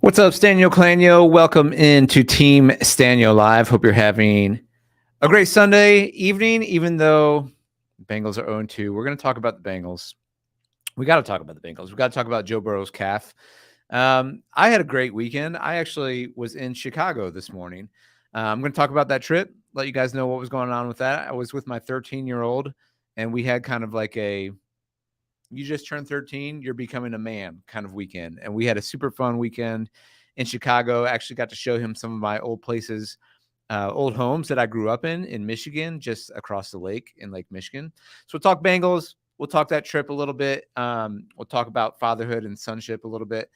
What's up, Stanio Clanio? Welcome into Team Stanio Live. Hope you're having a great Sunday evening, even though Bengals are 0-2. We're going to talk about the Bengals. We got to talk about the Bengals. We got to talk about Joe Burrow's calf. I had a great weekend. I actually was in Chicago this morning. I'm going to talk about that trip, let you guys know what was going on with that. I was with my 13-year-old, and we had kind of like a you just turned 13, you're becoming a man kind of weekend. And we had a super fun weekend in Chicago. Actually got to show him some of my old places, old homes that I grew up in Michigan, just across the lake in Lake Michigan. So we'll talk Bengals. We'll talk that trip a little bit. We'll talk about fatherhood and sonship a little bit.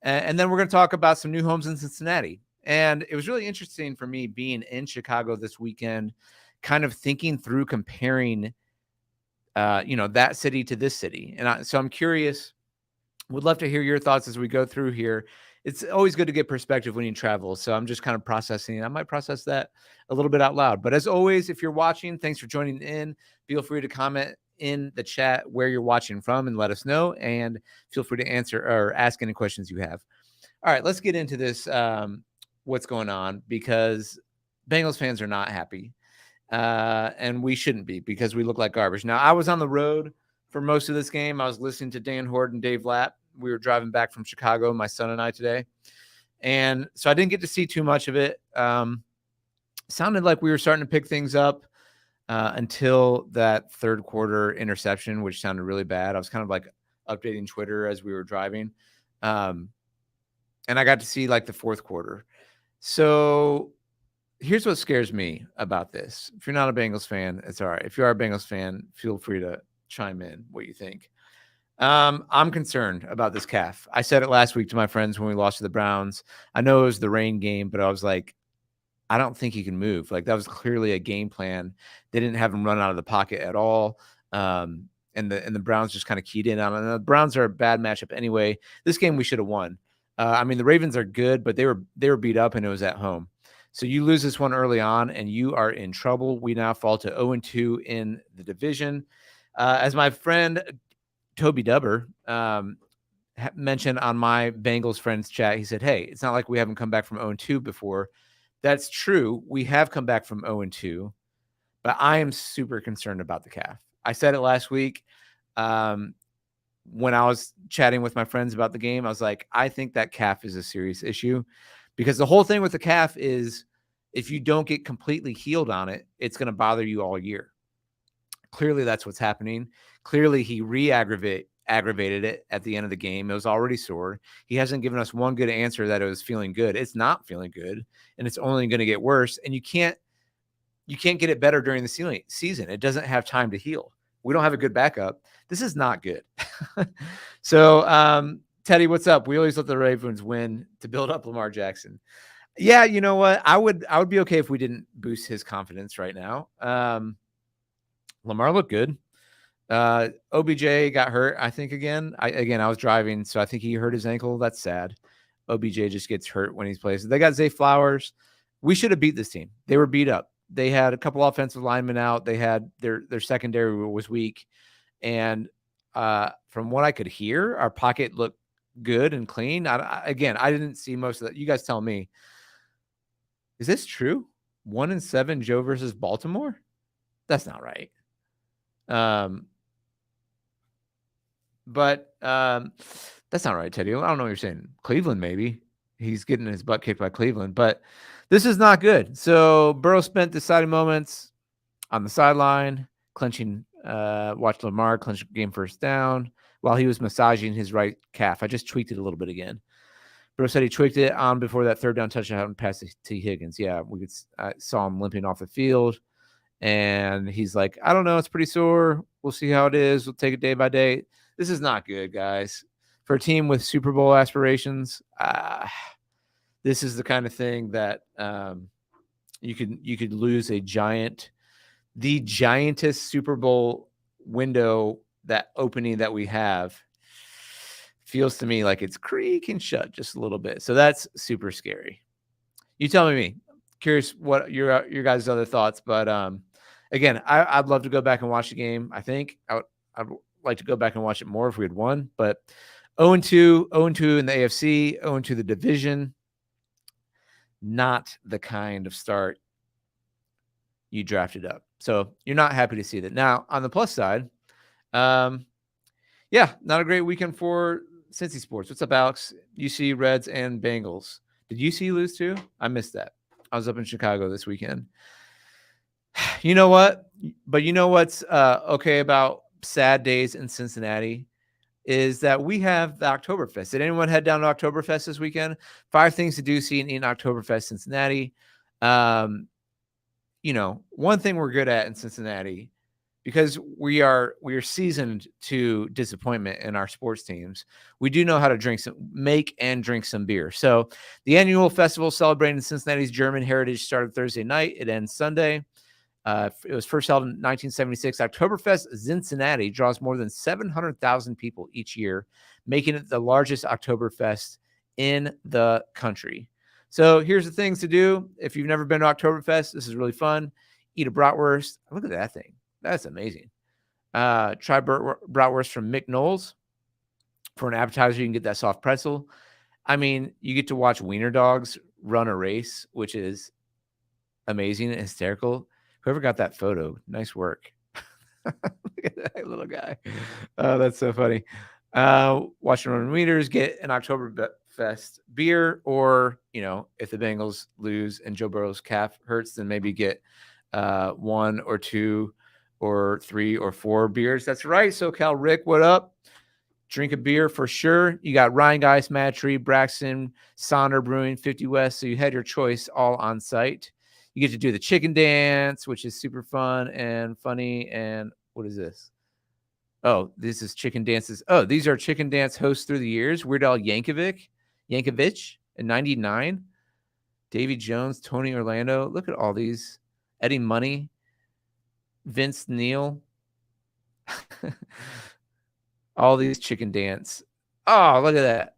And then we're going to talk about some new homes in Cincinnati. And it was really interesting for me being in Chicago this weekend, kind of thinking through comparing that city to this city. And so I'm curious, would love to hear your thoughts as we go through here. It's always good to get perspective when you travel. So I'm just kind of processing. I might process that a little bit out loud. But as always, if you're watching, thanks for joining in. Feel free to comment in the chat where you're watching from and let us know. And feel free to answer or ask any questions you have. All right, let's get into this, what's going on, because Bengals fans are not happy. And we shouldn't be, because we look like garbage. Now, I was on the road for most of this game. I was listening to Dan Horde and Dave Lapp. We were driving back from Chicago, my son and I, today. And so I didn't get to see too much of it. Sounded like we were starting to pick things up until that third quarter interception, which sounded really bad. I was kind of like updating Twitter as we were driving. And I got to see like the fourth quarter. So here's what scares me about this. If you're not a Bengals fan, it's all right. If you are a Bengals fan, feel free to chime in what you think. I'm concerned about this calf. I said it last week to my friends when we lost to the Browns. I know it was the rain game, but I was like, I don't think he can move. Like, that was clearly a game plan. They didn't have him run out of the pocket at all. And the Browns just kind of keyed in on it. And the Browns are a bad matchup anyway. This game we should have won. The Ravens are good, but they were beat up, and it was at home. So you lose this one early on, and you are in trouble. We now fall to 0-2 in the division. As my friend Toby Dubber mentioned on my Bengals friends chat, he said, hey, it's not like we haven't come back from 0-2 before. That's true. We have come back from 0-2, but I am super concerned about the calf. I said it last week when I was chatting with my friends about the game. I was like, I think that calf is a serious issue, because the whole thing with the calf is if you don't get completely healed on it, it's going to bother you all year. Clearly, that's what's happening. Clearly, he aggravated it at the end of the game. It was already sore. He hasn't given us one good answer that it was feeling good. It's not feeling good, and it's only going to get worse. And you can't get it better during the season. It doesn't have time to heal. We don't have a good backup. This is not good. So, Teddy, what's up? We always let the Ravens win to build up Lamar Jackson. Yeah, you know what? I would be okay if we didn't boost his confidence right now. Lamar looked good. OBJ got hurt, I think, again. I was driving, so I think he hurt his ankle. That's sad. OBJ just gets hurt when he plays. They got Zay Flowers. We should have beat this team. They were beat up. They had a couple offensive linemen out. They had their secondary was weak. And from what I could hear, our pocket looked good and clean. I didn't see most of that. You guys tell me. Is this true? 1-7 Joe versus Baltimore? That's not right. But that's not right, Teddy. I don't know what you're saying. Cleveland, maybe. He's getting his butt kicked by Cleveland, but this is not good. So Burrow spent deciding moments on the sideline, watched Lamar clinch game first down while he was massaging his right calf. I just tweaked it a little bit again. Burrow said he tweaked it on before that third down touchdown pass to T. Higgins. Yeah, I saw him limping off the field. And he's like, I don't know. It's pretty sore. We'll see how it is. We'll take it day by day. This is not good, guys. For a team with Super Bowl aspirations, this is the kind of thing that you could lose the giantest Super Bowl window, that opening that we have. Feels to me like it's creaking shut just a little bit. So that's super scary. You tell me. Curious what your guys' other thoughts, but again, I'd love to go back and watch the game. I think I'd like to go back and watch it more if we had won, but 0-2, 0-2 in the AFC, 0-2 the division. Not the kind of start you drafted up. So you're not happy to see that. Now, on the plus side, not a great weekend for Cincy sports. What's up, Alex? UC, Reds, and Bengals. Did UC lose too? I missed that. I was up in Chicago this weekend. You know what? But you know what's okay about sad days in Cincinnati is that we have the Oktoberfest. Did anyone head down to Oktoberfest this weekend? 5 things to do, see and eat in Oktoberfest Cincinnati. One thing we're good at in Cincinnati, because we are seasoned to disappointment in our sports teams. We do know how to make and drink some beer. So the annual festival celebrating Cincinnati's German heritage started Thursday night. It ends Sunday. It was first held in 1976. Oktoberfest Zinzinnati draws more than 700,000 people each year, making it the largest Oktoberfest in the country. So here's the things to do. If you've never been to Oktoberfest, this is really fun. Eat a bratwurst. Look at that thing. That's amazing. Try bratwurst from Mick Knowles. For an appetizer, you can get that soft pretzel. I mean, you get to watch wiener dogs run a race, which is amazing and hysterical. Whoever got that photo, nice work. Look at that little guy. Oh, that's so funny. Watch your own wieners, get an Oktoberfest beer, or, if the Bengals lose and Joe Burrow's calf hurts, then maybe get 1 or 2 or 3 or 4 beers. That's right. SoCal Rick, what up? Drink a beer for sure. You got Ryan Geis, Mad Tree, Braxton, Sonder Brewing, 50 West. So you had your choice all on site. You get to do the chicken dance, which is super fun and funny. And what is this? Oh, this is chicken dances. Oh, these are chicken dance hosts through the years. Weird Al Yankovic in 99. Davy Jones, Tony Orlando. Look at all these. Eddie Money, Vince Neil. All these chicken dance. Oh, look at that.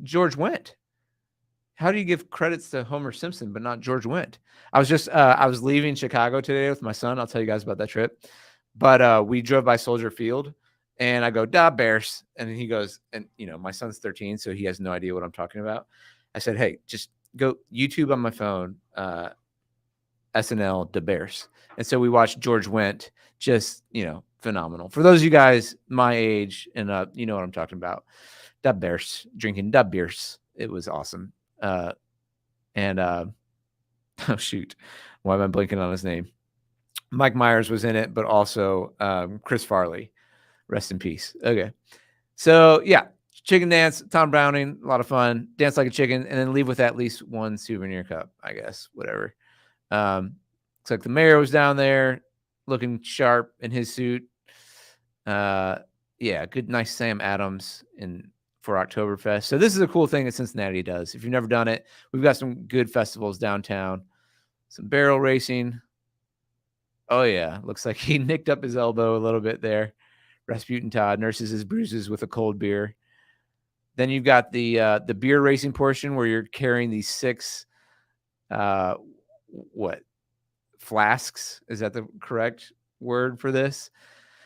George Wendt. How do you give credits to Homer Simpson but not George Wendt? I was leaving Chicago today with my son. I'll tell you guys about that trip. But we drove by Soldier Field, and I go, "Da Bears," and he goes, and my son's 13, so he has no idea what I'm talking about. I said, "Hey, just go YouTube on my phone, SNL Da Bears," and so we watched George Wendt, just phenomenal. For those of you guys my age and you know what I'm talking about. Da Bears, drinking Da Beers. It was awesome. Oh shoot, why am I blanking on his name? Mike Myers was in it, but also Chris Farley, rest in peace. Okay, so yeah, chicken dance, Tom Browning, a lot of fun. Dance like a chicken, and then leave with at least 1 souvenir cup, I guess. Whatever. Looks like the mayor was down there, looking sharp in his suit. Good, nice Sam Adams for Oktoberfest. So this is a cool thing that Cincinnati does. If you've never done it, we've got some good festivals downtown. Some barrel racing. Oh, yeah. Looks like he nicked up his elbow a little bit there. Rasputin Todd nurses his bruises with a cold beer. Then you've got the beer racing portion where you're carrying these 6 flasks? Is that the correct word for this?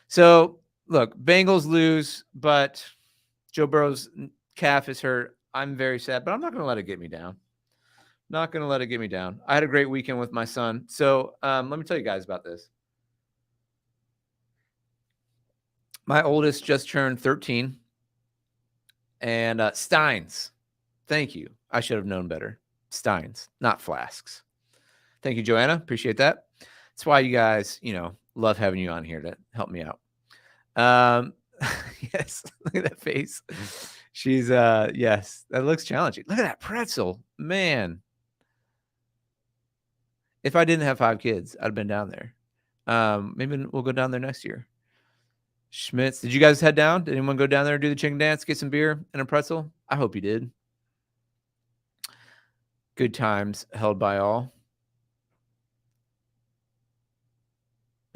So, look, Bengals lose, but Joe Burrow's calf is hurt. I'm very sad, but I'm not going to let it get me down. Not going to let it get me down. I had a great weekend with my son. So let me tell you guys about this. My oldest just turned 13. And Steins. Thank you. I should have known better. Steins, not flasks. Thank you, Joanna. Appreciate that. That's why you guys, love having you on here to help me out. Yes, look at that face. She's yes, that looks challenging. Look at that pretzel, man. If I didn't have 5 kids, I'd have been down there. Maybe we'll go down there next year. Schmitz, did you guys head down? Did anyone go down there and do the chicken dance, get some beer and a pretzel? I hope you did. Good times held by all.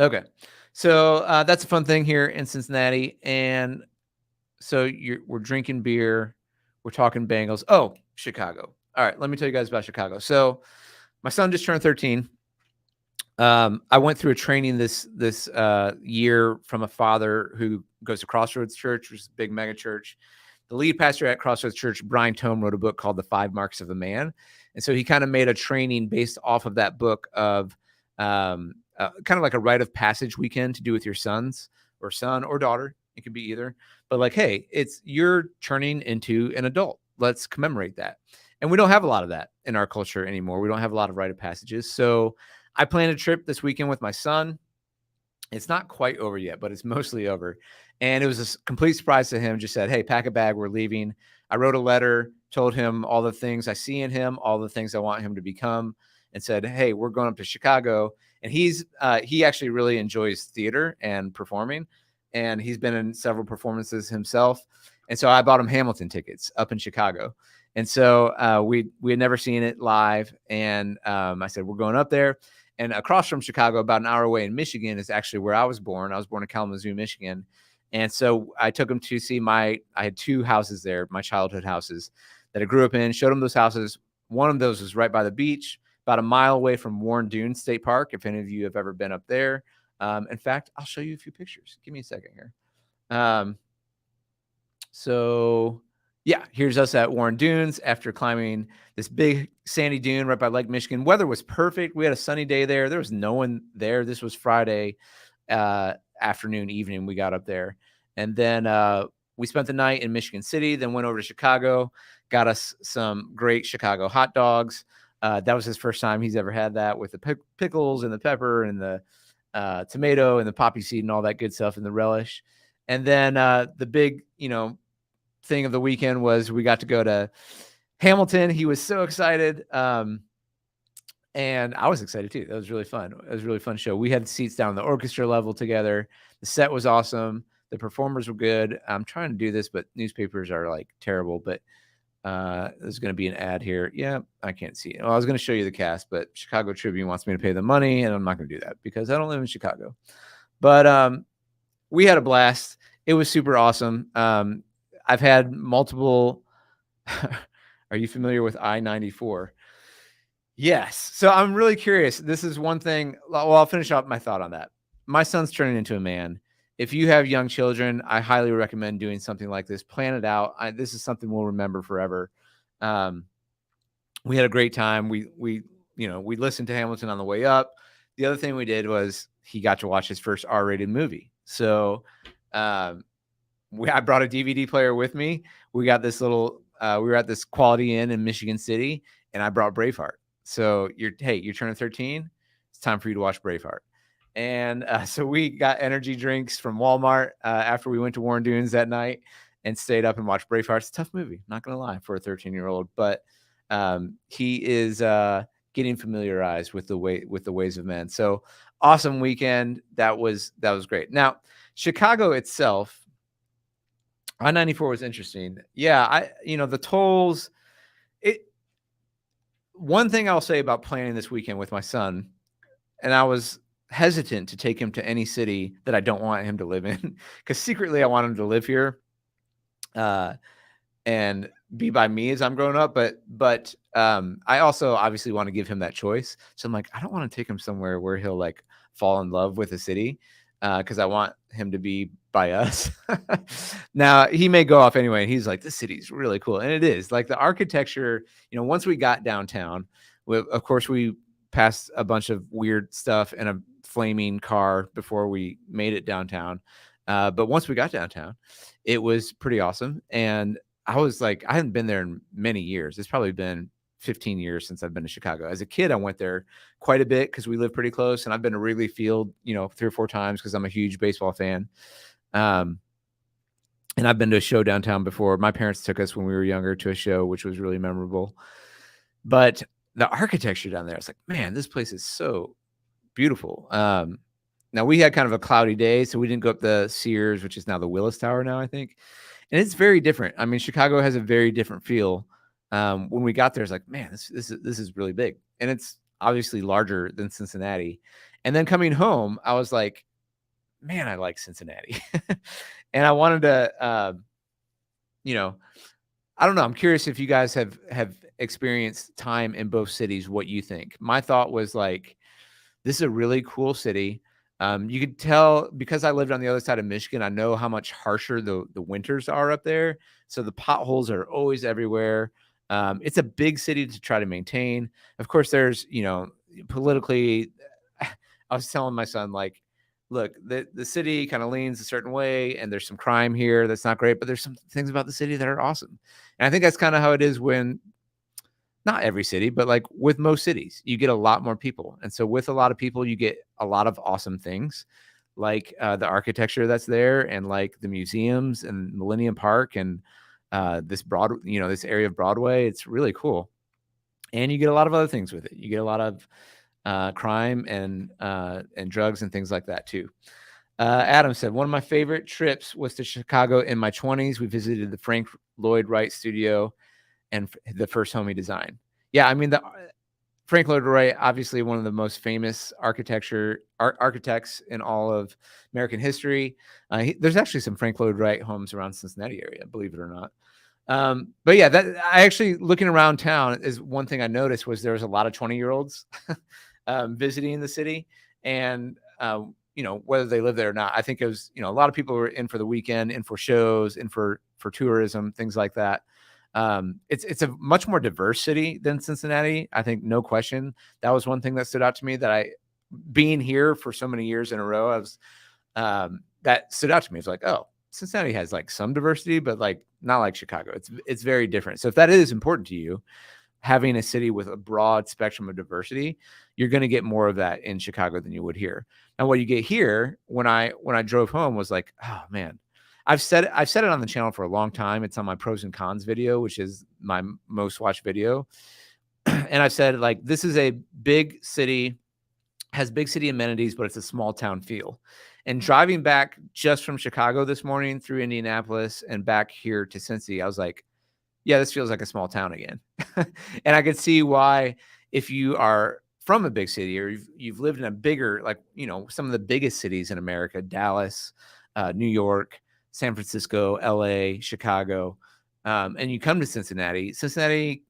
Okay, so that's a fun thing here in Cincinnati, and so we're drinking beer, we're talking Bengals. Oh, Chicago. All right, let me tell you guys about Chicago. So my son just turned 13. I went through a training this year from a father who goes to Crossroads Church, which is a big mega church. The lead pastor at Crossroads Church, Brian Tome, wrote a book called The 5 Marks of a Man. And so he kind of made a training based off of that book of kind of like a rite of passage weekend to do with your sons or son or daughter. It could be either. But like, hey, you're turning into an adult. Let's commemorate that. And we don't have a lot of that in our culture anymore. We don't have a lot of rite of passages. So I planned a trip this weekend with my son. It's not quite over yet, but it's mostly over. And it was a complete surprise to him. Just said, hey, pack a bag. We're leaving. I wrote a letter, told him all the things I see in him, all the things I want him to become, and said, hey, we're going up to Chicago. And he actually really enjoys theater and performing. And he's been in several performances himself. And so I bought him Hamilton tickets up in Chicago. And so we had never seen it live. And I said, we're going up there. And across from Chicago, about an hour away in Michigan, is actually where I was born. I was born in Kalamazoo, Michigan. And so I took him to see I had 2 houses there, my childhood houses that I grew up in, showed him those houses. One of those was right by the beach, about a mile away from Warren Dunes State Park, if any of you have ever been up there. In fact, I'll show you a few pictures. Give me a second here. So yeah, here's us at Warren Dunes after climbing this big sandy dune right by Lake Michigan. Weather was perfect. We had a sunny day there. There was no one there. This was Friday afternoon, evening. We got up there. And then we spent the night in Michigan City, then went over to Chicago, got us some great Chicago hot dogs. That was his first time he's ever had that, with the pickles and the pepper and the tomato and the poppy seed and all that good stuff and the relish. And then the big, thing of the weekend was we got to go to Hamilton. He was so excited. And I was excited too. That was really fun. It was a really fun show. We had seats down the orchestra level together. The set was awesome. The performers were good. I'm trying to do this, but newspapers are like terrible. But there's going to be an ad here. Yeah, I can't see it. Well, I was going to show you the cast, but Chicago Tribune wants me to pay the money, and I'm not going to do that because I don't live in Chicago. But we had a blast. It was super awesome. I've had multiple. Are you familiar with I-94? Yes. So I'm really curious. This is one thing. Well, I'll finish up my thought on that. My son's turning into a man. If you have young children, I highly recommend doing something like this. Plan it out. This is something we'll remember forever. We had a great time. We listened to Hamilton on the way up. The other thing we did was he got to watch his first R-rated movie. So I brought a DVD player with me. We got this little. We were at this Quality Inn in Michigan City, and I brought Braveheart. So you're turning 13. It's time for you to watch Braveheart. And so we got energy drinks from Walmart after we went to Warren Dunes that night and stayed up and watched Braveheart. It's a tough movie, not going to lie, for a 13-year-old. But he is getting familiarized with the ways of men. So awesome weekend. That was great. Now, Chicago itself, I-94 was interesting. Yeah, the tolls. One thing I'll say about planning this weekend with my son, and I was hesitant to take him to any city that I don't want him to live in, because secretly I want him to live here and be by me as I'm growing up. But I also obviously want to give him that choice. So I'm like, I don't want to take him somewhere where he'll like fall in love with a city, because I want him to be by us. Now he may go off anyway. And he's like, this city's really cool. And it is. Like the architecture, once we got downtown, of course we passed a bunch of weird stuff in a flaming car before we made it downtown. But once we got downtown, it was pretty awesome. And I was like, I hadn't been there in many years. It's probably been 15 years since I've been to Chicago. As a kid, I went there quite a bit because we live pretty close, and I've been to Wrigley Field, 3 or 4 times because I'm a huge baseball fan. And I've been to a show downtown before. My parents took us when we were younger to a show, which was really memorable. But the architecture down there, I was like, man, this place is so beautiful. Now we had kind of a cloudy day, so we didn't go up the Sears, which is now the Willis Tower now, I think. And it's very different. I mean, Chicago has a very different feel. When we got there, it's like, man, this is really big. And it's obviously larger than Cincinnati. And then coming home, I was like, man, I like Cincinnati. And I wanted to, I don't know. I'm curious if you guys have experienced time in both cities, what you think. My thought was like, this is a really cool city. You could tell because I lived on the other side of Michigan, I know how much harsher the winters are up there. So the potholes are always everywhere. It's a big city to try to maintain. Of course, there's, politically, I was telling my son, like, look, the city kind of leans a certain way, and there's some crime here that's not great, but there's some things about the city that are awesome. And I think that's kind of how it is when not every city, but like with most cities, you get a lot more people. And so with a lot of people, you get a lot of awesome things like the architecture that's there and like the museums and Millennium Park and this area of Broadway. It's really cool. And you get a lot of other things with it. You get a lot of crime and drugs and things like that too. Adam said, one of my favorite trips was to Chicago in my 20s. We visited the Frank Lloyd Wright studio and the first home he designed. Yeah, I mean, the Frank Lloyd Wright, obviously one of the most famous architects in all of American history. There's actually some Frank Lloyd Wright homes around Cincinnati area, believe it or not. But yeah, that I actually looking around town is one thing I noticed was there was a lot of 20-year-olds visiting the city, and whether they live there or not, I think it was a lot of people were in for the weekend, in for shows, in for tourism, things like that. It's a much more diverse city than Cincinnati. I think no question. That was one thing that stood out to me that being here for so many years in a row, that stood out to me. It's like, oh, Cincinnati has like some diversity, but like not like Chicago. It's very different. So if that is important to you, having a city with a broad spectrum of diversity, you're going to get more of that in Chicago than you would here. And what you get here when I drove home was like, oh man, I've said it on the channel for a long time. It's on my pros and cons video, which is my most watched video. And I've said, like, this is a big city, has big city amenities, but it's a small town feel. And driving back just from Chicago this morning through Indianapolis and back here to Cincy, I was like, yeah, this feels like a small town again. And I could see why, if you are from a big city or you've lived in a bigger, like, some of the biggest cities in America, Dallas, New York, San Francisco, LA, Chicago, and you come to Cincinnati. Cincinnati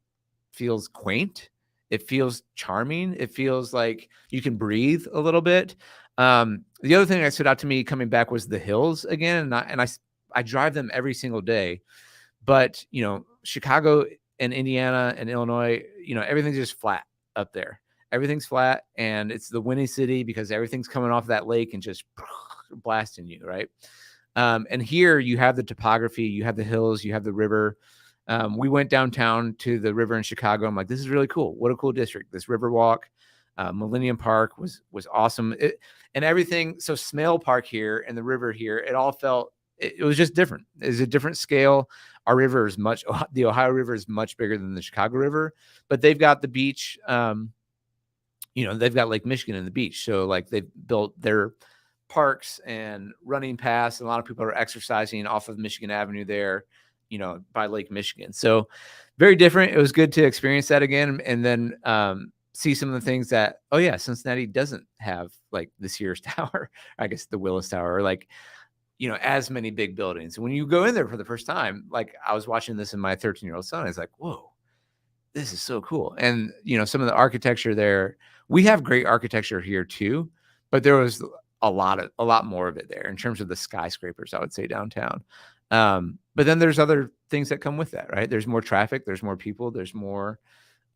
feels quaint. It feels charming. It feels like you can breathe a little bit. The other thing that stood out to me coming back was the hills again. And I drive them every single day, but Chicago and Indiana and Illinois, everything's just flat up there. Everything's flat, and it's the windy city because everything's coming off that lake and just blasting you, right? And here you have the topography, you have the hills, you have the river. We went downtown to the river in Chicago. I'm like, this is really cool. What a cool district. This river walk, Millennium Park was awesome. And everything. So Smale Park here and the river here, it all felt, it was just different. It's a different scale. Our river is the Ohio River is much bigger than the Chicago River, but they've got the beach. They've got Lake Michigan and the beach. So like they've built their parks and running paths. And a lot of people are exercising off of Michigan Avenue there, by Lake Michigan. So very different. It was good to experience that again. And then see some of the things that, oh yeah, Cincinnati doesn't have, like the Sears Tower, I guess the Willis Tower, or like, as many big buildings. And when you go in there for the first time, like I was watching this in my 13-year-old son, I was like, whoa, this is so cool. And, some of the architecture there, we have great architecture here too, but there was a lot more of it there in terms of the skyscrapers, I would say, downtown. But then there's other things that come with that, right? There's more traffic, there's more people, there's more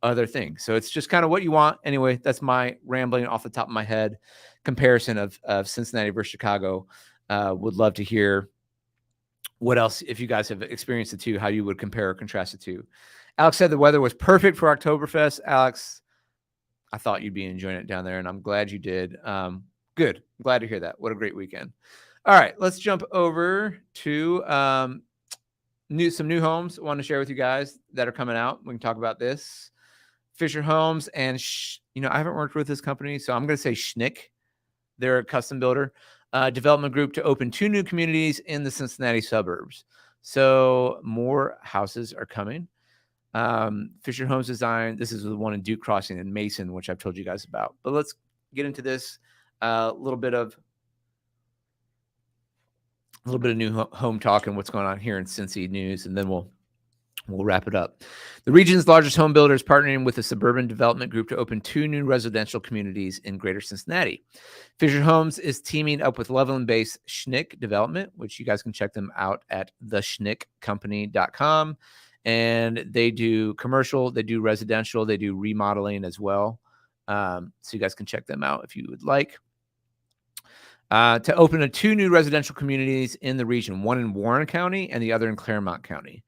other things. So it's just kind of what you want. Anyway, that's my rambling off the top of my head comparison of Cincinnati versus Chicago. Would love to hear what else, if you guys have experienced the two, how you would compare or contrast the two. Alex said the weather was perfect for Oktoberfest. Alex, I thought you'd be enjoying it down there, and I'm glad you did. Good. I'm glad to hear that. What a great weekend. All right, let's jump over to some new homes I want to share with you guys that are coming out. We can talk about this. Fischer Homes and I haven't worked with this company, so I'm going to say Schnick. They're a custom builder development group to open 2 new communities in the Cincinnati suburbs. So more houses are coming. Fischer Homes Design. This is the one in Duke Crossing and Mason, which I've told you guys about. But let's get into this. A little bit of new home talk and what's going on here in Cincy news, and then we'll We'll wrap it up. The region's largest home builder is partnering with a suburban development group to open 2 new residential communities in greater Cincinnati. Fisher Homes is teaming up with Loveland-based Schnick Development, which you guys can check them out at theschnickcompany.com. And they do commercial, they do residential, they do remodeling as well. So you guys can check them out if you would like. To open 2 new residential communities in the region, one in Warren County and the other in Claremont County.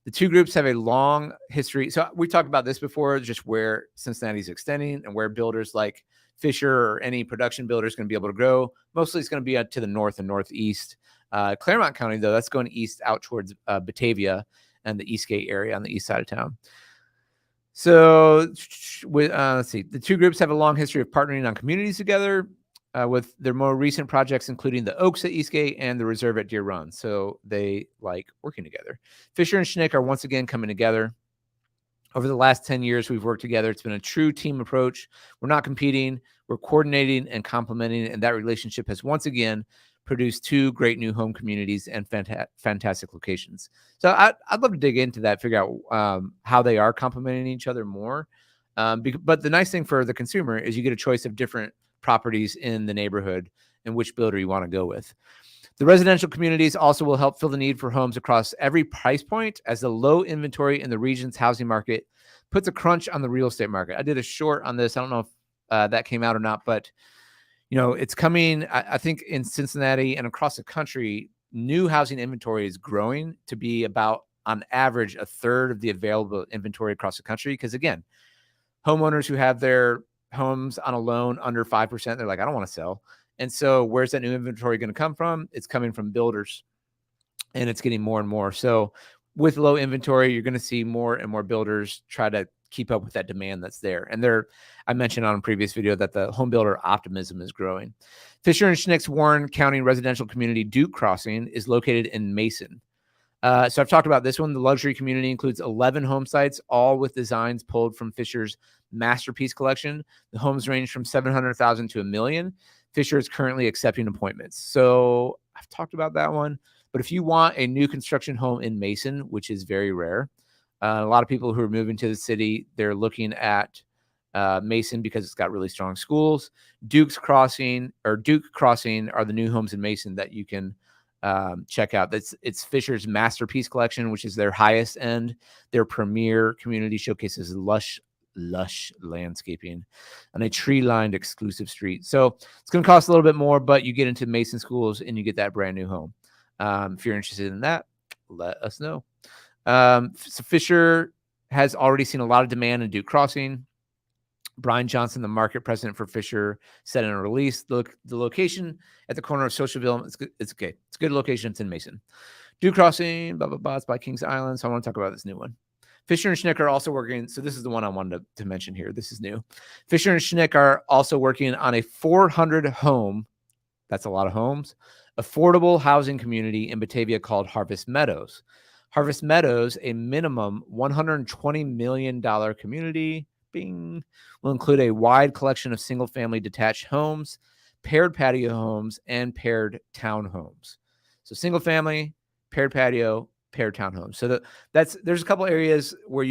The 2 groups have a long history. So we talked about this before, just where Cincinnati's extending and where builders like Fischer or any production builder is going to be able to grow. Mostly it's going to be to the north and northeast. Claremont County, though, that's going east out towards Batavia and the Eastgate area on the east side of town. So let's see. The 2 groups have a long history of partnering on communities together. With their more recent projects, including the Oaks at Eastgate and the Reserve at Deer Run. So they like working together. Fischer and Schnick are once again coming together. Over the last 10 years, we've worked together. It's been a true team approach. We're not competing. We're coordinating and complementing. And that relationship has once again produced 2 great new home communities and fantastic locations. So I'd love to dig into that, figure out how they are complementing each other more. But the nice thing for the consumer is you get a choice of different properties in the neighborhood and which builder you want to go with. The residential communities also will help fill the need for homes across every price point, as the low inventory in the region's housing market puts a crunch on the real estate market. I did a short on this. I don't know if that came out or not, but it's coming. I think in Cincinnati and across the country, new housing inventory is growing to be about, on average, a third of the available inventory across the country. Because again, homeowners who have their homes on a loan under 5%, they're like, I don't want to sell. And so where's that new inventory going to come from? It's coming from builders, and it's getting more and more. So with low inventory, you're going to see more and more builders try to keep up with that demand that's there. And I mentioned on a previous video that the home builder optimism is growing. Fischer and Schnick's Warren County residential community, Duke Crossing, is located in Mason. So I've talked about this one. The luxury community includes 11 home sites, all with designs pulled from Fischer's masterpiece collection. The homes range from $700,000 to $1 million. Fischer is currently accepting appointments. So I've talked about that one. But if you want a new construction home in Mason, which is very rare, a lot of people who are moving to the city, they're looking at Mason because it's got really strong schools. Duke Crossing are the new homes in Mason that you can check out. It's Fischer's masterpiece collection, which is their highest end. Their premier community showcases lush landscaping on a tree-lined exclusive street. So it's going to cost a little bit more, but you get into Mason schools and you get that brand new home. If you're interested in that, let us know. So Fischer has already seen a lot of demand in Duke Crossing. Brian Johnson, the market president for Fischer, said in a release, the location at the corner of Socialville, it's okay. It's a good location. It's in Mason. Duke Crossing, blah, blah, blah. It's by Kings Island. So I want to talk about this new one. Fischer and Schnick are also working. So this is the one I wanted to mention here. This is new. Fischer and Schnick are also working on a 400 home, that's a lot of homes, affordable housing community in Batavia called Harvest Meadows. Harvest Meadows, a minimum $120 million community, will include a wide collection of single-family detached homes, paired patio homes, and paired townhomes. So single-family, paired patio, paired townhomes. So there's a couple areas where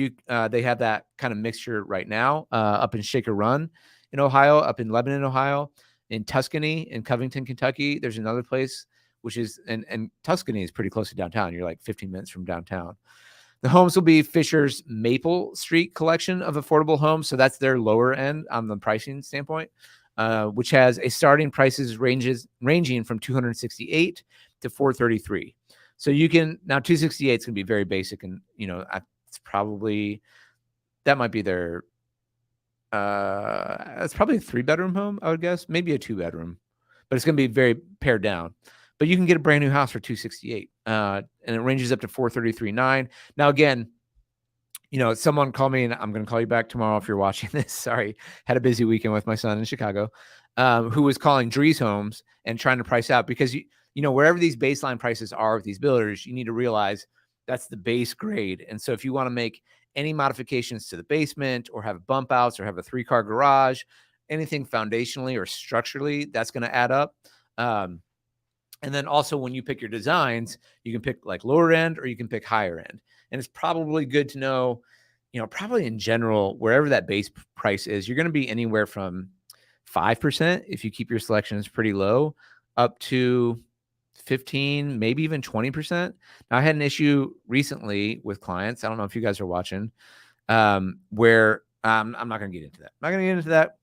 they have that kind of mixture right now. Up in Shaker Run in Ohio, up in Lebanon, Ohio, in Tuscany, in Covington, Kentucky. There's another place which is, and Tuscany is pretty close to downtown. You're like 15 minutes from downtown. The homes will be Fischer's Maple Street collection of affordable homes. So that's their lower end on the pricing standpoint, which has a starting prices ranging from $268 to $433. So you can, now 268 is going to be very basic. And, it's probably, that might be their, it's probably a 3-bedroom home, I would guess, maybe a 2-bedroom, but it's going to be very pared down. But you can get a brand new house for $268, and it ranges up to $433.9. Now, again, someone called me, and I'm going to call you back tomorrow if you're watching this. Sorry, had a busy weekend with my son in Chicago, who was calling Drees Homes and trying to price out, because wherever these baseline prices are with these builders, you need to realize that's the base grade. And so if you want to make any modifications to the basement, or have bump outs, or have a 3-car garage, anything foundationally or structurally, that's going to add up. And then also when you pick your designs, you can pick like lower end or you can pick higher end. And it's probably good to know, probably in general, wherever that base price is, you're going to be anywhere from 5% if you keep your selections pretty low, up to 15, maybe even 20%. Now, I had an issue recently with clients. I don't know if you guys are watching, where I'm not going to get into that. I'm not going to get into that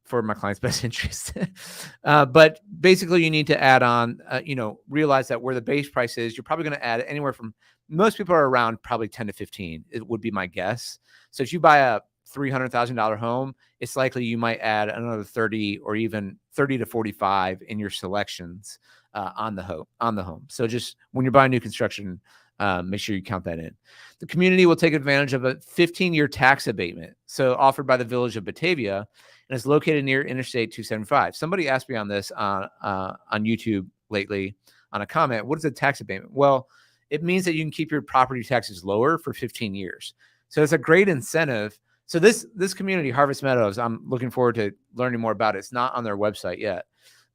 for my client's best interest. But basically, you need to add on, realize that where the base price is, you're probably going to add anywhere from, most people are around probably 10 to 15. It would be my guess. So if you buy a $300,000 home, it's likely you might add another 30 or even 30 to 45 in your selections on the home. So just when you're buying new construction, make sure you count that in. The community will take advantage of a 15-year tax abatement, so offered by the village of Batavia, and is located near Interstate 275. Somebody asked me on this on YouTube lately on a comment, what is a tax abatement? Well, it means that you can keep your property taxes lower for 15 years. So it's a great incentive. So this community, Harvest Meadows, I'm looking forward to learning more about it. It's not on their website yet,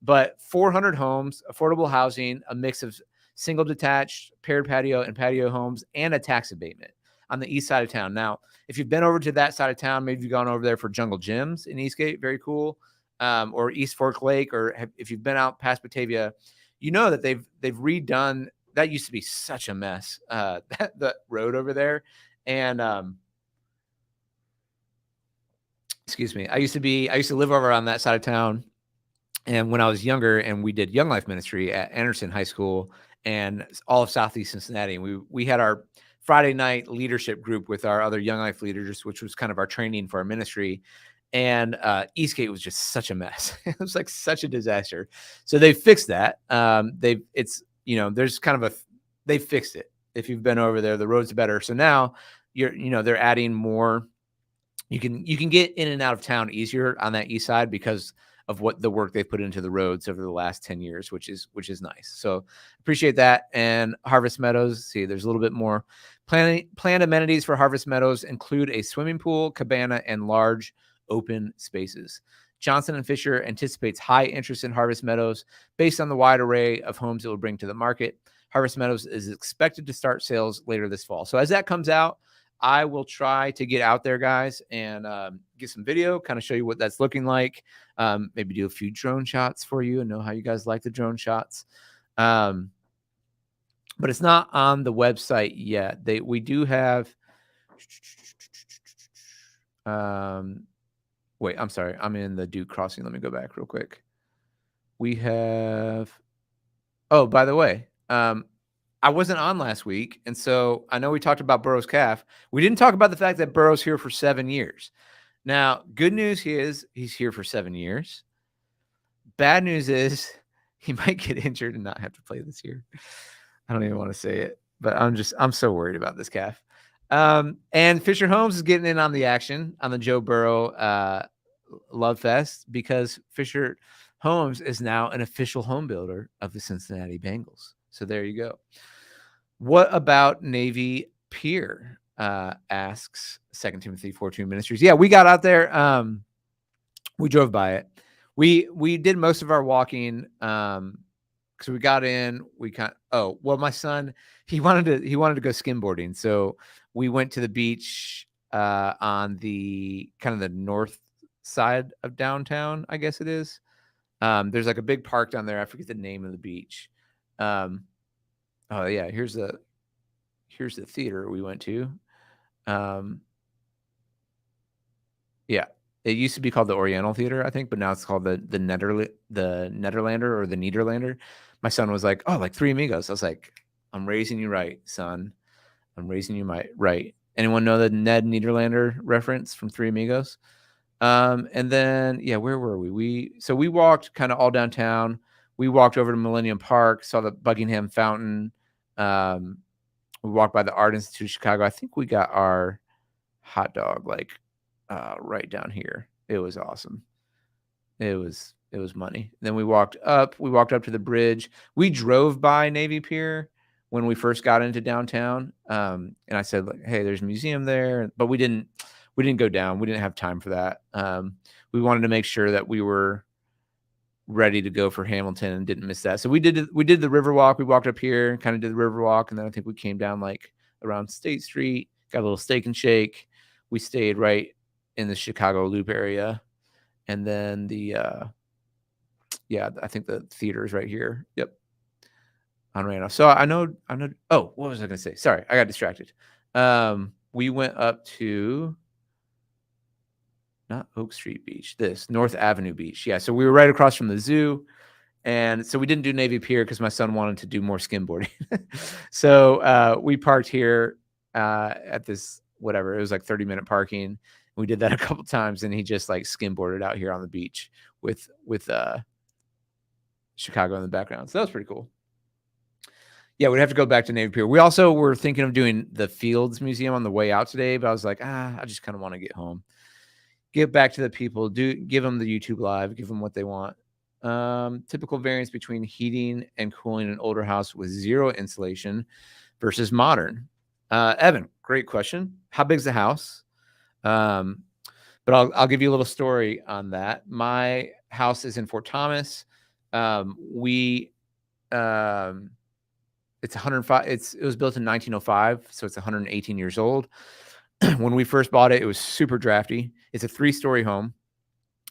but 400 homes, affordable housing, a mix of single detached, paired patio, and patio homes, and a tax abatement on the east side of town. Now, if you've been over to that side of town, maybe you've gone over there for Jungle Gyms in Eastgate, very cool, or East Fork Lake, or if you've been out past Batavia, you know that they've redone. That used to be such a mess, the road over there, and excuse me, I used to live over on that side of town. And when I was younger, and we did Young Life ministry at Anderson High School and all of Southeast Cincinnati, and we had our Friday night leadership group with our other Young Life leaders, which was kind of our training for our ministry. And Eastgate was just such a mess. It was like such a disaster. So they fixed that. There's kind of they fixed it. If you've been over there, the roads are better. So now they're adding more. You can get in and out of town easier on that east side because of what the work they've put into the roads over the last 10 years, which is nice. So appreciate that. And Harvest Meadows, see, there's a little bit more. Planned amenities for Harvest Meadows include a swimming pool, cabana, and large open spaces. Johnson & Fischer anticipates high interest in Harvest Meadows based on the wide array of homes it will bring to the market. Harvest Meadows is expected to start sales later this fall. So as that comes out, I will try to get out there, guys, and get some video, kind of show you what that's looking like. Maybe do a few drone shots for you and know how you guys like the drone shots. But it's not on the website yet. We do have. Wait, I'm sorry. I'm in the Duke Crossing. Let me go back real quick. We have. Oh, by the way, I wasn't on last week, and so I know we talked about Burrow's calf. We didn't talk about the fact that Burrow's here for 7 years. Now, good news is he's here for 7 years. Bad news is he might get injured and not have to play this year. I don't even want to say it, but I'm so worried about this calf. And Fischer Homes is getting in on the action on the Joe Burrow Love Fest because Fischer Homes is now an official home builder of the Cincinnati Bengals. So there you go. What about Navy Pier? Asks 2 Timothy 4:2 Ministries. Yeah, we got out there. We drove by it. We did most of our walking. Because we got in, my son, he wanted to go skimboarding. So we went to the beach on the kind of the north side of downtown, I guess it is. There's like a big park down there. I forget the name of the beach. Here's the theater we went to. It used to be called the Oriental Theater, I think, but now it's called the Nederlander or the Nederlander. My son was like, "Oh, like Three Amigos." I was like, "I'm raising you right, son. I'm raising you right." Anyone know the Ned Nederlander reference from Three Amigos? And then, where were we? We walked kind of all downtown. We walked over to Millennium Park, saw the Buckingham Fountain. We walked by the Art Institute of Chicago. I think we got our hot dog right down here. It was awesome. It was money. Then we walked up to the bridge. We drove by Navy Pier when we first got into downtown. And I said, like, hey, there's a museum there, but we didn't go down. We didn't have time for that. We wanted to make sure that we were ready to go for Hamilton and didn't miss that. So we did the river walk. We walked up here, kind of did the river walk, and then I think we came down like around State Street, got a little Steak and Shake. We stayed right in the Chicago Loop area. And then I think the theater is right here. Yep. On Randolph. So I know. Oh, what was I going to say? Sorry, I got distracted. We went up to not Oak Street Beach, this North Avenue Beach. Yeah. So we were right across from the zoo. And so we didn't do Navy Pier because my son wanted to do more skimboarding. So we parked here at this, whatever, it was like 30-minute parking. We did that a couple times, and he just like skimboarded out here on the beach with Chicago in the background. So that was pretty cool. Yeah, we'd have to go back to Navy Pier. We also were thinking of doing the Fields Museum on the way out today, but I was like, I just kind of want to get home. Give back to the people. Give them the YouTube Live. Give them what they want. Typical variance between heating and cooling an older house with zero insulation versus modern. Evan, great question. How big's the house? But I'll give you a little story on that. My house is in Fort Thomas. It's 105. It was built in 1905, so it's 118 years old. When we first bought it, it was super drafty. It's a 3-story home.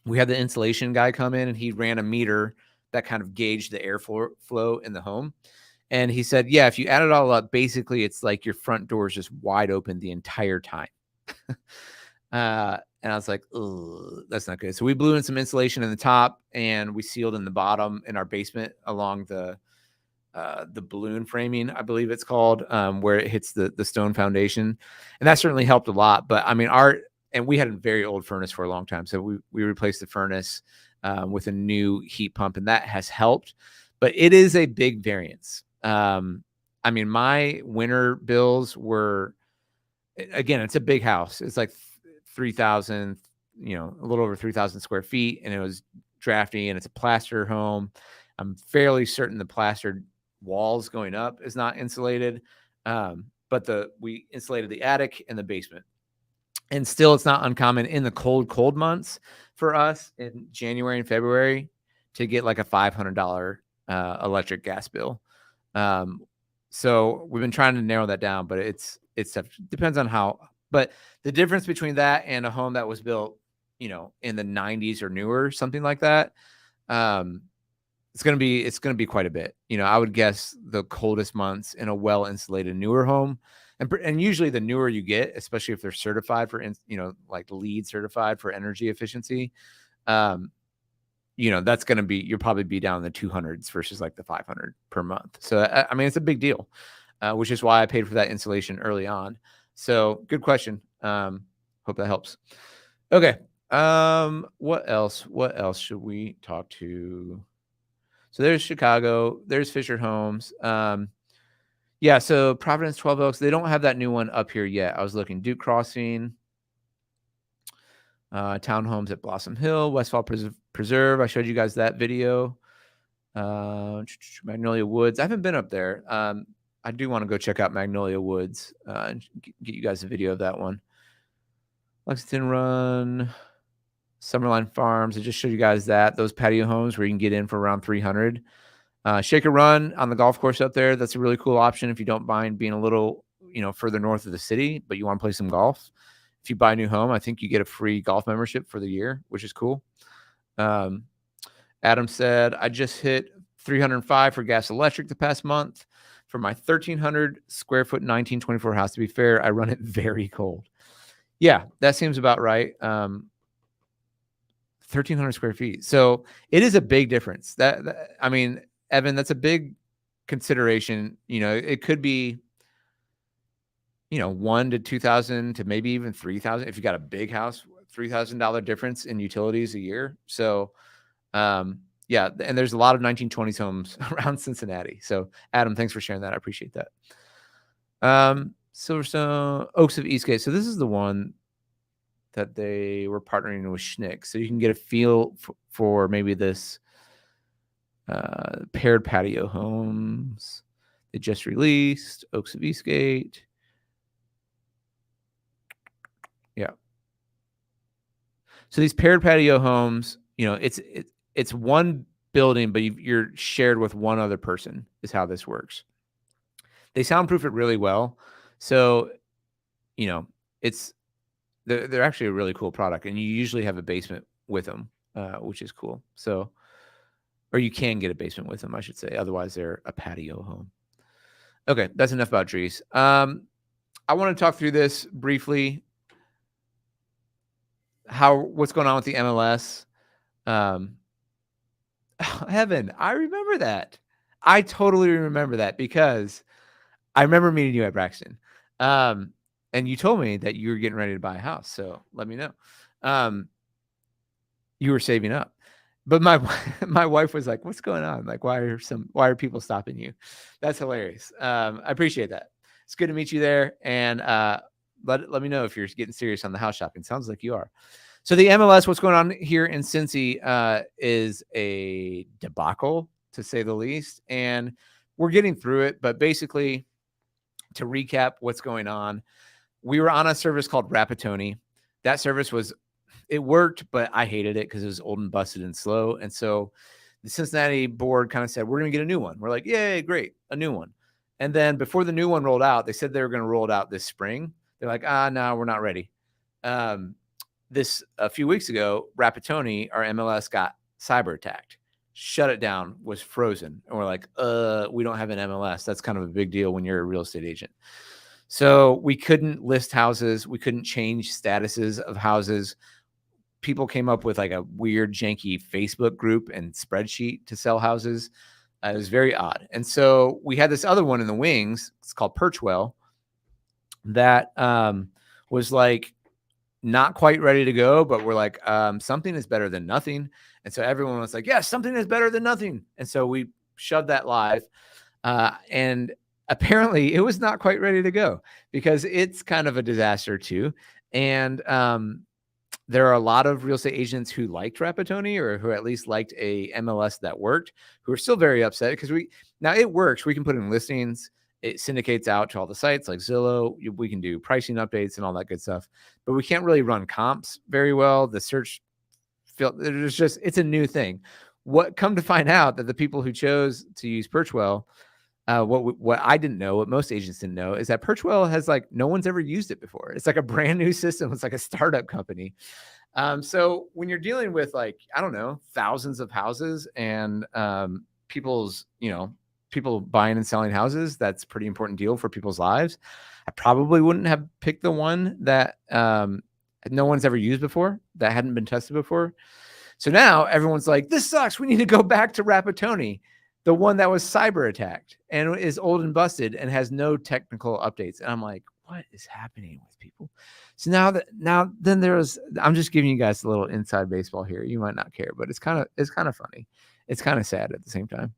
We had the insulation guy come in, and he ran a meter that kind of gauged the airflow in the home. And he said, yeah, if you add it all up, basically it's like your front door is just wide open the entire time. And I was like, oh, that's not good. So we blew in some insulation in the top, and we sealed in the bottom in our basement along the balloon framing, I believe it's called, where it hits the stone foundation. And that certainly helped a lot. But I mean, and we had a very old furnace for a long time. So we replaced the furnace with a new heat pump, and that has helped. But it is a big variance. I mean, my winter bills were, again, it's a big house. It's like 3,000, a little over 3,000 square feet, and it was drafty, and it's a plaster home. I'm fairly certain the plastered walls going up is not insulated, but we insulated the attic and the basement. And still, it's not uncommon in the cold months for us in January and February to get like a $500 electric gas bill. So we've been trying to narrow that down, but it's depends on how. But the difference between that and a home that was built, in the 90s or newer, something like that, it's going to be quite a bit. I would guess the coldest months in a well-insulated newer home, and usually the newer you get, especially if they're certified for, like LEED certified for energy efficiency, that's going to be, you'll probably be down in the 200s versus like the 500 per month. So, I mean, it's a big deal, which is why I paid for that insulation early on. So good question. Hope that helps. Okay. What else should we talk to? So there's Chicago, there's Fischer Homes. Yeah, so Providence, 12 Oaks, they don't have that new one up here yet. I was looking. Duke Crossing, townhomes at Blossom Hill, Westfall Preserve. I showed you guys that video. Magnolia Woods. I haven't been up there. I do want to go check out Magnolia Woods and get you guys a video of that one. Lexington Run, Summerline Farms. I just showed you guys those patio homes where you can get in for around 300. Shaker Run on the golf course up there. That's a really cool option if you don't mind being a little, further north of the city, but you want to play some golf. If you buy a new home, I think you get a free golf membership for the year, which is cool. Adam said, I just hit 305 for gas electric the past month for my 1,300 square foot 1924 house. To be fair, I run it very cold. Yeah, that seems about right. 1,300 square feet. So it is a big difference. I mean, Evan, that's a big consideration. It could be, $1,000 to $2,000 to maybe even $3,000 if you got a big house. $3,000 difference in utilities a year. So, yeah, and there's a lot of 1920s homes around Cincinnati. So, Adam, thanks for sharing that. I appreciate that. Silverstone, Oaks of Eastgate. So this is the one that they were partnering with Schnick. So you can get a feel for maybe this paired patio homes they just released. Oaks of Eastgate. Yeah. So these paired patio homes, it's one building, but you're shared with one other person is how this works. They soundproof it really well. So, they're actually a really cool product, and you usually have a basement with them, which is cool. So, or you can get a basement with them, I should say. Otherwise, they're a patio home. Okay, that's enough about trees. I want to talk through this briefly. What's going on with the MLS? Heaven, I remember that. I totally remember that because I remember meeting you at Braxton. And you told me that you were getting ready to buy a house. So let me know. You were saving up. But my my wife was like, "What's going on? Like, why are people stopping you?" That's hilarious. I appreciate that. It's good to meet you there. And let me know if you're getting serious on the house shopping. Sounds like you are. So the MLS, what's going on here in Cincy is a debacle, to say the least. And we're getting through it. But basically, to recap what's going on, we were on a service called Rapatoni. That service it worked, but I hated it because it was old and busted and slow. And so the Cincinnati board kind of said, we're going to get a new one. We're like, yay, great, a new one. And then before the new one rolled out, they said they were going to roll it out this spring. They're like, no, we're not ready. A few weeks ago, Rapatoni, our MLS, got cyber attacked, shut it down, was frozen. And we're like, we don't have an MLS. That's kind of a big deal when you're a real estate agent. So we couldn't list houses. We couldn't change statuses of houses. People came up with like a weird, janky Facebook group and spreadsheet to sell houses. It was very odd. And so we had this other one in the wings. It's called Perchwell. That was like not quite ready to go, but we're like, something is better than nothing. And so everyone was like, yes, something is better than nothing. And so we shoved that live. And apparently it was not quite ready to go because it's kind of a disaster too. And there are a lot of real estate agents who liked Rapatoni or who at least liked a MLS that worked, who are still very upset because now it works. We can put in listings. It syndicates out to all the sites like Zillow. We can do pricing updates and all that good stuff, but we can't really run comps very well. The search field, it's a new thing. Come to find out that the people who chose to use Perchwell, what I didn't know, what most agents didn't know, is that Perchwell has like no one's ever used it before. It's like a brand new system. It's like a startup company. So when you're dealing with like, I don't know, thousands of houses and people buying and selling houses, that's a pretty important deal for people's lives. I probably wouldn't have picked the one that no one's ever used before, that hadn't been tested before. So now everyone's like, this sucks. We need to go back to Rapatoni, the one that was cyber attacked and is old and busted and has no technical updates. And I'm like, what is happening with people? So I'm just giving you guys a little inside baseball here. You might not care, but it's kind of funny. It's kind of sad at the same time.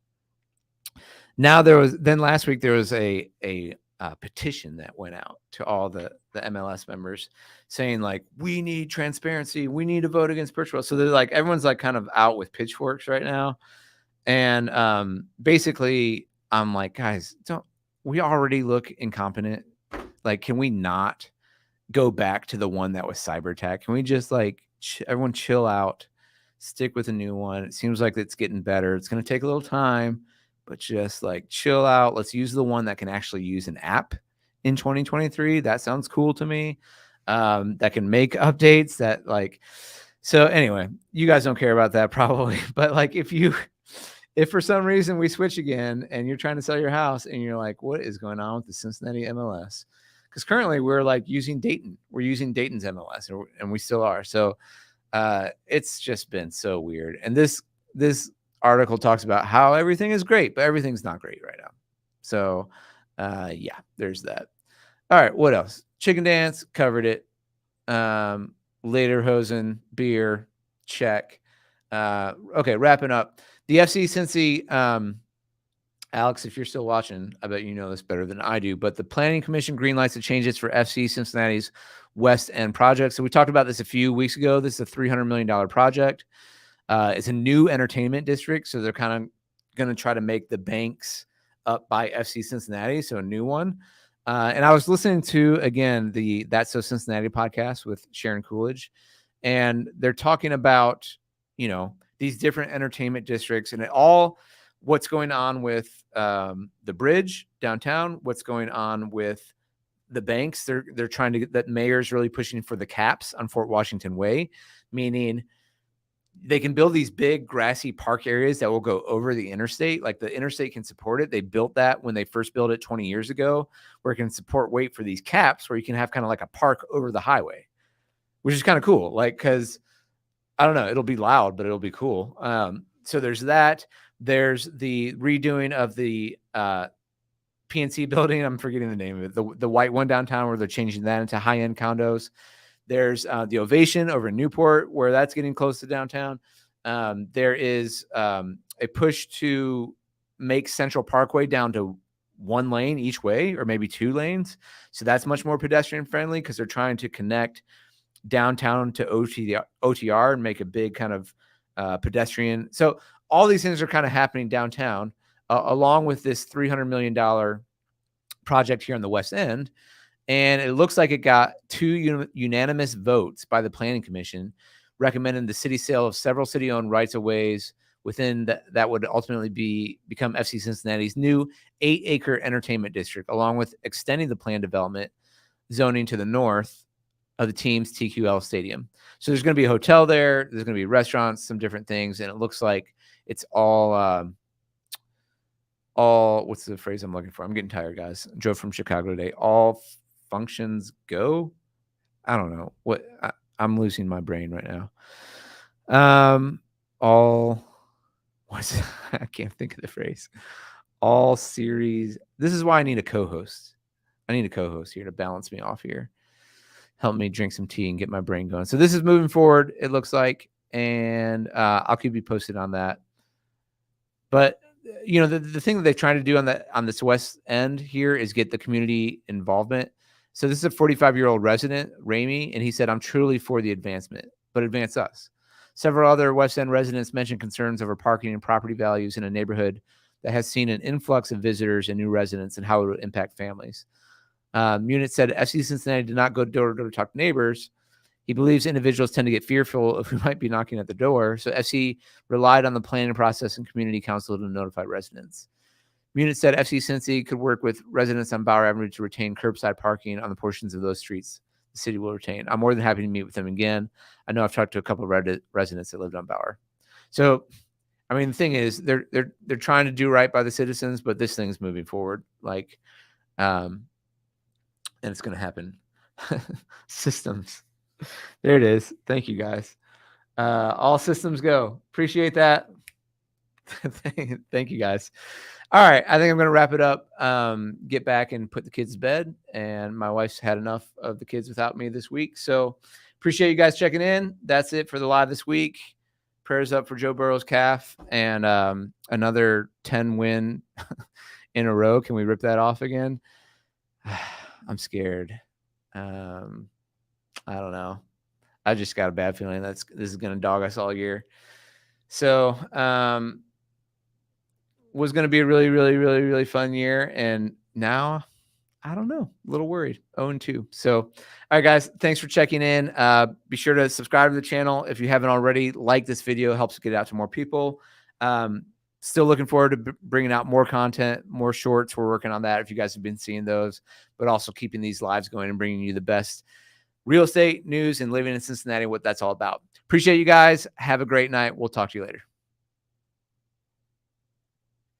Now last week there was a petition that went out to all the MLS members saying like, we need transparency. We need to vote against Perchwell. So they're like, everyone's like kind of out with pitchforks right now. And basically I'm like, guys, we already look incompetent. Like, can we not go back to the one that was cyber attack? Can we just like everyone chill out, stick with a new one? It seems like it's getting better. It's going to take a little time, but just like chill out. Let's use the one that can actually use an app in 2023. That sounds cool to me. That can make updates that like, so anyway, you guys don't care about that probably, but like if for some reason we switch again and you're trying to sell your house and you're like, what is going on with the Cincinnati MLS? Because currently we're like using Dayton. We're using Dayton's MLS and we still are. So it's just been so weird. And this article talks about how everything is great, but everything's not great right now. So yeah, there's that. All right, what else? Chicken dance, covered it. Lederhosen, beer, check. Okay, wrapping up. The FC Cincy, Alex, if you're still watching, I bet you know this better than I do, but the Planning Commission greenlights the changes for FC Cincinnati's West End project. So we talked about this a few weeks ago. This is a $300 million project. It's a new entertainment district, so they're kind of going to try to make the banks up by FC Cincinnati, so a new one. And I was listening to, again, the That's So Cincinnati podcast with Sharon Coolidge, and they're talking about, these different entertainment districts and what's going on with the bridge downtown, what's going on with the banks, they're trying to get that mayor's really pushing for the caps on Fort Washington Way, meaning they can build these big grassy park areas that will go over the interstate. Like the interstate can support it. They built that when they first built it 20 years ago, where it can support weight for these caps, where you can have kind of like a park over the highway, which is kind of cool. Like, cause I don't know, it'll be loud, but it'll be cool. So there's that. There's the redoing of the PNC building. I'm forgetting the name of it. The white one downtown, where they're changing that into high-end condos. There's the Ovation over in Newport, where that's getting close to downtown. There is a push to make Central Parkway down to 1 lane each way, or maybe 2 lanes. So that's much more pedestrian friendly, because they're trying to connect downtown to OTR and make a big kind of pedestrian. So all these things are kind of happening downtown, along with this $300 million project here on the West End. And it looks like it got 2 unanimous votes by the Planning Commission, recommending the city sale of several city-owned rights-of-ways within that would ultimately become FC Cincinnati's new 8-acre entertainment district, along with extending the planned development zoning to the north of the team's TQL stadium. So there's going to be a hotel there. There's going to be restaurants, some different things. And it looks like it's all what's the phrase I'm looking for? I'm getting tired, guys. I drove from Chicago today. All functions go. I don't know what I'm losing my brain right now. I can't think of the phrase. All series. This is why I need a co-host. I need a co-host here to balance me off here. Help me drink some tea and get my brain going. So this is moving forward, it looks like, and I'll keep you posted on that. But you know, the thing that they're trying to do on this West End here is get the community involvement. So this is a 45-year-old resident, Ramey, and he said, "I'm truly for the advancement, but advance us." Several other West End residents mentioned concerns over parking and property values in a neighborhood that has seen an influx of visitors and new residents, and how it would impact families. Munit said FC Cincinnati did not go door to door to talk to neighbors. He believes individuals tend to get fearful of who might be knocking at the door. So FC relied on the planning process and community council to notify residents. Munit said FC Cincy could work with residents on Bauer Avenue to retain curbside parking on the portions of those streets the city will retain. I'm more than happy to meet with them again. I know I've talked to a couple of residents that lived on Bauer. So, I mean, the thing is, they're trying to do right by the citizens, but this thing's moving forward. Like, and it's going to happen. Systems. There it is. Thank you, guys. All systems go. Appreciate that. Thank you, guys. All right. I think I'm going to wrap it up. Get back and put the kids to bed. And my wife's had enough of the kids without me this week. So appreciate you guys checking in. That's it for the live this week. Prayers up for Joe Burrow's calf and another 10 win in a row. Can we rip that off again? I'm scared. I don't know. I just got a bad feeling this is going to dog us all year. So, was going to be a really, really, really, really fun year. And now, I don't know, a little worried. 0-2. So, all right, guys, thanks for checking in. Be sure to subscribe to the channel. If you haven't already, like this video, helps get it out to more people. Still looking forward to bringing out more content, more shorts. We're working on that if you guys have been seeing those, but also keeping these lives going and bringing you the best real estate news and living in Cincinnati, what that's all about. Appreciate you guys. Have a great night. We'll talk to you later.